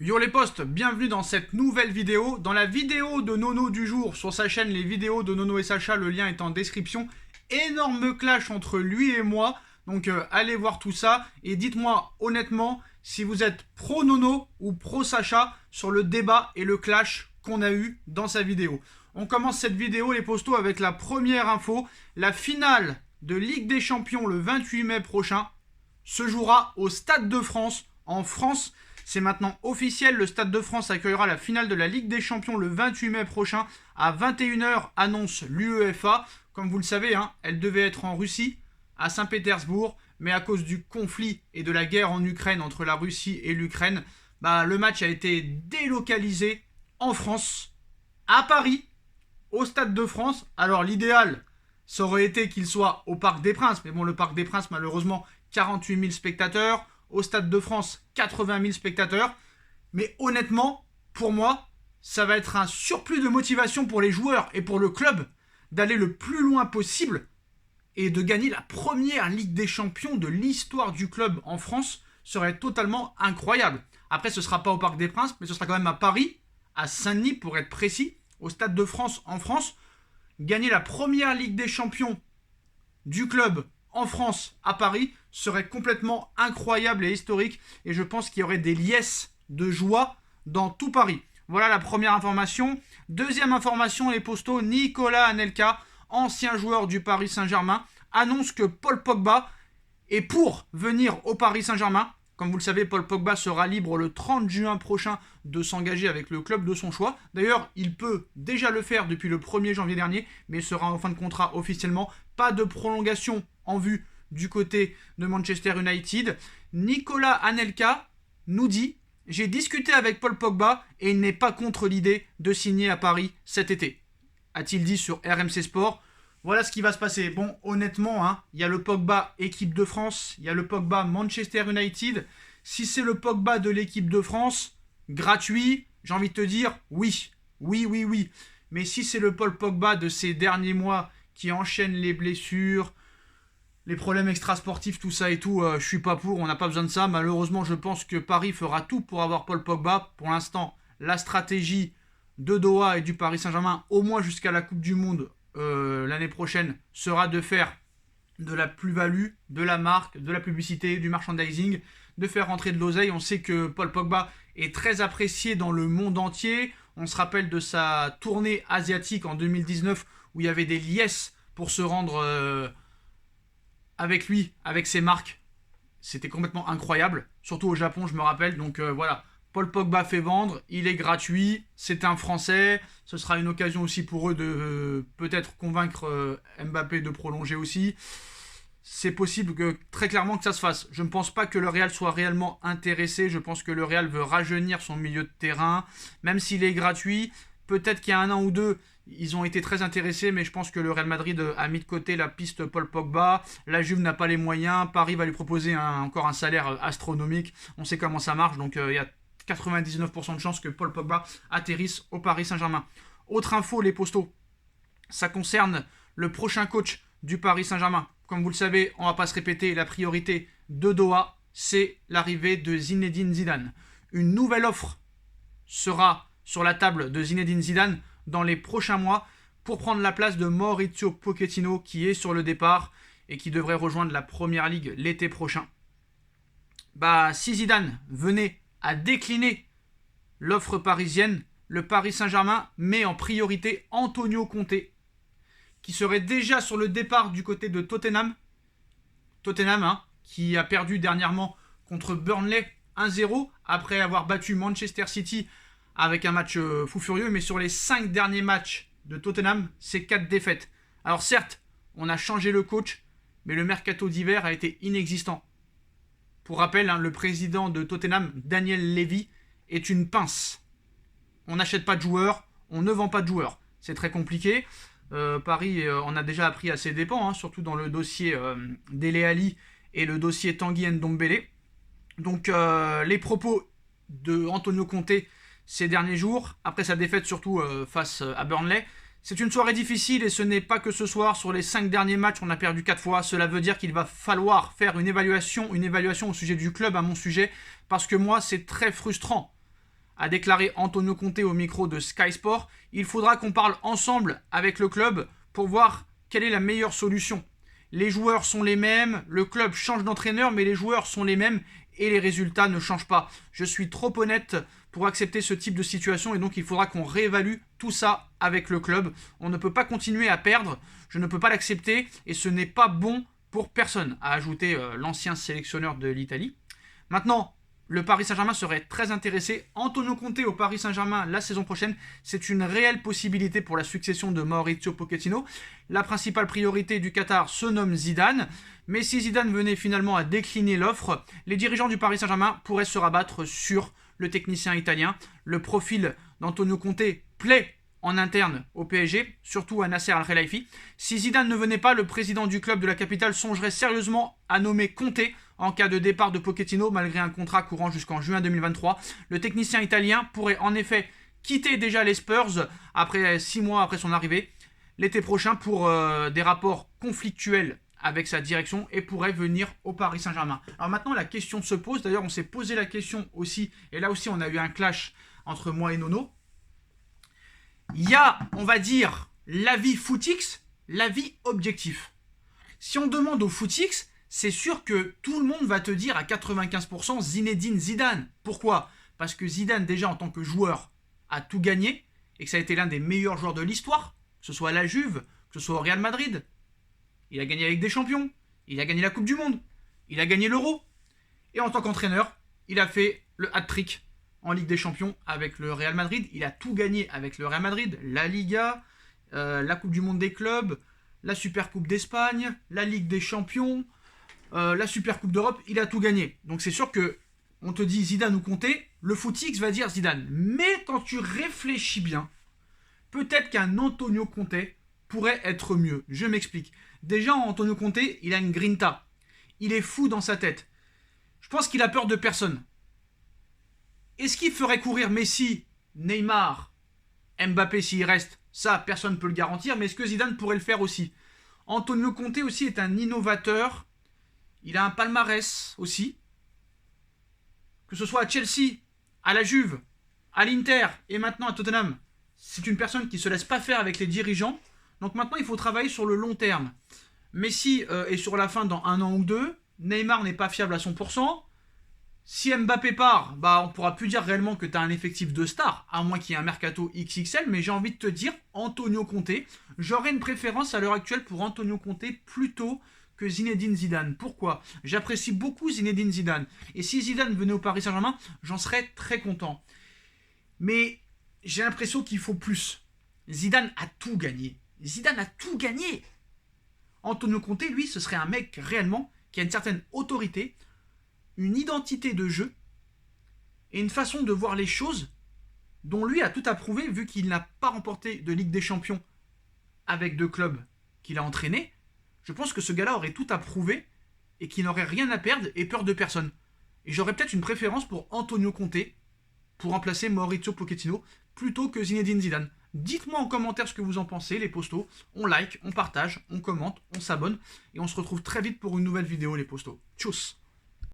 Yo les potes, bienvenue dans cette nouvelle vidéo. Dans la vidéo de Nono du jour sur sa chaîne Les vidéos de Nono et Sacha, le lien est en description. Énorme clash entre lui et moi, donc allez voir tout ça et dites-moi honnêtement si vous êtes pro Nono ou pro Sacha sur le débat et le clash qu'on a eu dans sa vidéo. On commence cette vidéo les postos avec la première info. La finale de Ligue des Champions le 28 mai prochain se jouera au Stade de France en France. C'est maintenant officiel, le Stade de France accueillera la finale de la Ligue des Champions le 28 mai prochain à 21 h, annonce l'UEFA. Comme vous le savez, elle devait être en Russie, à Saint-Pétersbourg, mais à cause du conflit et de la guerre en Ukraine entre la Russie et l'Ukraine, le match a été délocalisé en France, à Paris, au Stade de France. Alors l'idéal, ça aurait été qu'il soit au Parc des Princes, mais bon, le Parc des Princes, malheureusement, 48 000 spectateurs. Au Stade de France, 80 000 spectateurs. Mais honnêtement, pour moi, ça va être un surplus de motivation pour les joueurs et pour le club d'aller le plus loin possible et de gagner la première Ligue des Champions de l'histoire du club en France serait totalement incroyable. Après, ce ne sera pas au Parc des Princes, mais ce sera quand même à Paris, à Saint-Denis pour être précis, au Stade de France en France. Gagner la première Ligue des Champions du club en France, à Paris, serait complètement incroyable et historique. Et je pense qu'il y aurait des liesses de joie dans tout Paris. Voilà la première information. Deuxième information, les postos, Nicolas Anelka, ancien joueur du Paris Saint-Germain, annonce que Paul Pogba est pour venir au Paris Saint-Germain. Comme vous le savez, Paul Pogba sera libre le 30 juin prochain de s'engager avec le club de son choix. D'ailleurs, il peut déjà le faire depuis le 1er janvier dernier, mais sera en fin de contrat officiellement. Pas de prolongation en vue du côté de Manchester United. Nicolas Anelka nous dit « J'ai discuté avec Paul Pogba et il n'est pas contre l'idée de signer à Paris cet été », a-t-il dit sur RMC Sport. Voilà ce qui va se passer. Bon, honnêtement, il y a le Pogba équipe de France, il y a le Pogba Manchester United. Si c'est le Pogba de l'équipe de France, gratuit, j'ai envie de te dire oui. Oui, oui, oui. Mais si c'est le Paul Pogba de ces derniers mois qui enchaîne les blessures, les problèmes extrasportifs, tout ça et tout, je suis pas pour, on n'a pas besoin de ça. Malheureusement, je pense que Paris fera tout pour avoir Paul Pogba. Pour l'instant, la stratégie de Doha et du Paris Saint-Germain, au moins jusqu'à la Coupe du Monde l'année prochaine, sera de faire de la plus-value, de la marque, de la publicité, du merchandising, de faire rentrer de l'oseille. On sait que Paul Pogba est très apprécié dans le monde entier. On se rappelle de sa tournée asiatique en 2019 où il y avait des liesses pour se rendre avec lui, avec ses marques. C'était complètement incroyable. Surtout au Japon, je me rappelle. Donc voilà, Paul Pogba fait vendre, il est gratuit, c'est un Français. Ce sera une occasion aussi pour eux de peut-être convaincre Mbappé de prolonger aussi. C'est possible que très clairement que ça se fasse. Je ne pense pas que le Real soit réellement intéressé. Je pense que le Real veut rajeunir son milieu de terrain. Même s'il est gratuit, peut-être qu'il y a un an ou deux, ils ont été très intéressés, mais je pense que le Real Madrid a mis de côté la piste Paul Pogba. La Juve n'a pas les moyens. Paris va lui proposer encore un salaire astronomique. On sait comment ça marche, donc il y a 99% de chances que Paul Pogba atterrisse au Paris Saint-Germain. Autre info, les postos. Ça concerne le prochain coach du Paris Saint-Germain. Comme vous le savez, on ne va pas se répéter, la priorité de Doha, c'est l'arrivée de Zinedine Zidane. Une nouvelle offre sera sur la table de Zinedine Zidane dans les prochains mois pour prendre la place de Mauricio Pochettino qui est sur le départ et qui devrait rejoindre la Première Ligue l'été prochain. Si Zidane venait à décliner l'offre parisienne, le Paris Saint-Germain met en priorité Antonio Conte, qui serait déjà sur le départ du côté de Tottenham. Tottenham, qui a perdu dernièrement contre Burnley 1-0 après avoir battu Manchester City avec un match fou furieux, mais sur les 5 derniers matchs de Tottenham, c'est 4 défaites. Alors certes, on a changé le coach, mais le mercato d'hiver a été inexistant. Pour rappel, le président de Tottenham, Daniel Levy, est une pince. On n'achète pas de joueurs, on ne vend pas de joueurs. C'est très compliqué. Paris en a déjà appris à ses dépens, surtout dans le dossier Dele Alli et le dossier Tanguy Ndombele. Donc les propos de Antonio Conte ces derniers jours, après sa défaite surtout face à Burnley, c'est une soirée difficile et ce n'est pas que ce soir. Sur les 5 derniers matchs, on a perdu 4 fois. Cela veut dire qu'il va falloir faire une évaluation au sujet du club, à mon sujet, parce que moi, c'est très frustrant a déclaré Antonio Conte au micro de Sky Sport. Il faudra qu'on parle ensemble avec le club pour voir quelle est la meilleure solution. Les joueurs sont les mêmes, le club change d'entraîneur, mais les joueurs sont les mêmes et les résultats ne changent pas. Je suis trop honnête pour accepter ce type de situation et donc il faudra qu'on réévalue tout ça avec le club. On ne peut pas continuer à perdre, je ne peux pas l'accepter et ce n'est pas bon pour personne, a ajouté l'ancien sélectionneur de l'Italie. Maintenant, le Paris Saint-Germain serait très intéressé. Antonio Conte au Paris Saint-Germain la saison prochaine, c'est une réelle possibilité pour la succession de Mauricio Pochettino. La principale priorité du Qatar se nomme Zidane. Mais si Zidane venait finalement à décliner l'offre, les dirigeants du Paris Saint-Germain pourraient se rabattre sur le technicien italien. Le profil d'Antonio Conte plaît en interne au PSG, surtout à Nasser Al-Khelaifi. Si Zidane ne venait pas, le président du club de la capitale songerait sérieusement à nommer Conte en cas de départ de Pochettino, malgré un contrat courant jusqu'en juin 2023. Le technicien italien pourrait en effet quitter déjà les Spurs après 6 mois après son arrivée l'été prochain pour des rapports conflictuels avec sa direction et pourrait venir au Paris Saint-Germain. Alors maintenant la question se pose, d'ailleurs on s'est posé la question aussi, et là aussi on a eu un clash entre moi et Nono. Il y a, on va dire, l'avis footix, l'avis objectif. Si on demande au footix, c'est sûr que tout le monde va te dire à 95% Zinedine Zidane. Pourquoi? Parce que Zidane, déjà en tant que joueur, a tout gagné et que ça a été l'un des meilleurs joueurs de l'histoire, que ce soit à la Juve, que ce soit au Real Madrid. Il a gagné la Ligue des Champions, il a gagné la Coupe du Monde, il a gagné l'Euro. Et en tant qu'entraîneur, il a fait le hat-trick en Ligue des Champions avec le Real Madrid. Il a tout gagné avec le Real Madrid, la Liga, la Coupe du Monde des clubs, la Super Coupe d'Espagne, la Ligue des Champions, la Super Coupe d'Europe. Il a tout gagné. Donc c'est sûr que on te dit Zidane ou Conte, le footix va dire Zidane. Mais quand tu réfléchis bien, peut-être qu'un Antonio Conte pourrait être mieux. Je m'explique. Déjà, Antonio Conte, il a une grinta. Il est fou dans sa tête. Je pense qu'il a peur de personne. Est-ce qu'il ferait courir Messi, Neymar, Mbappé s'il reste? Ça, personne ne peut le garantir. Mais est-ce que Zidane pourrait le faire aussi? Antonio Conte aussi est un innovateur. Il a un palmarès aussi. Que ce soit à Chelsea, à la Juve, à l'Inter et maintenant à Tottenham. C'est une personne qui ne se laisse pas faire avec les dirigeants. Donc maintenant, il faut travailler sur le long terme. Messi est sur la fin dans 1 an ou 2. Neymar n'est pas fiable à 100%. Si Mbappé part, bah, on ne pourra plus dire réellement que tu as un effectif de star, à moins qu'il y ait un mercato XXL. Mais j'ai envie de te dire, Antonio Conte, j'aurais une préférence à l'heure actuelle pour Antonio Conte plutôt que Zinedine Zidane. Pourquoi? J'apprécie beaucoup Zinedine Zidane. Et si Zidane venait au Paris Saint-Germain, j'en serais très content. Mais j'ai l'impression qu'il faut plus. Zidane a tout gagné. Zidane a tout gagné. Antonio Conte, lui, ce serait un mec réellement qui a une certaine autorité, une identité de jeu et une façon de voir les choses dont lui a tout approuvé vu qu'il n'a pas remporté de Ligue des Champions avec 2 clubs qu'il a entraînés. Je pense que ce gars-là aurait tout approuvé et qu'il n'aurait rien à perdre et peur de personne. Et j'aurais peut-être une préférence pour Antonio Conte pour remplacer Mauricio Pochettino plutôt que Zinedine Zidane. Dites-moi en commentaire ce que vous en pensez, les postos. On like, on partage, on commente, on s'abonne et on se retrouve très vite pour une nouvelle vidéo, les postos. Tchuss!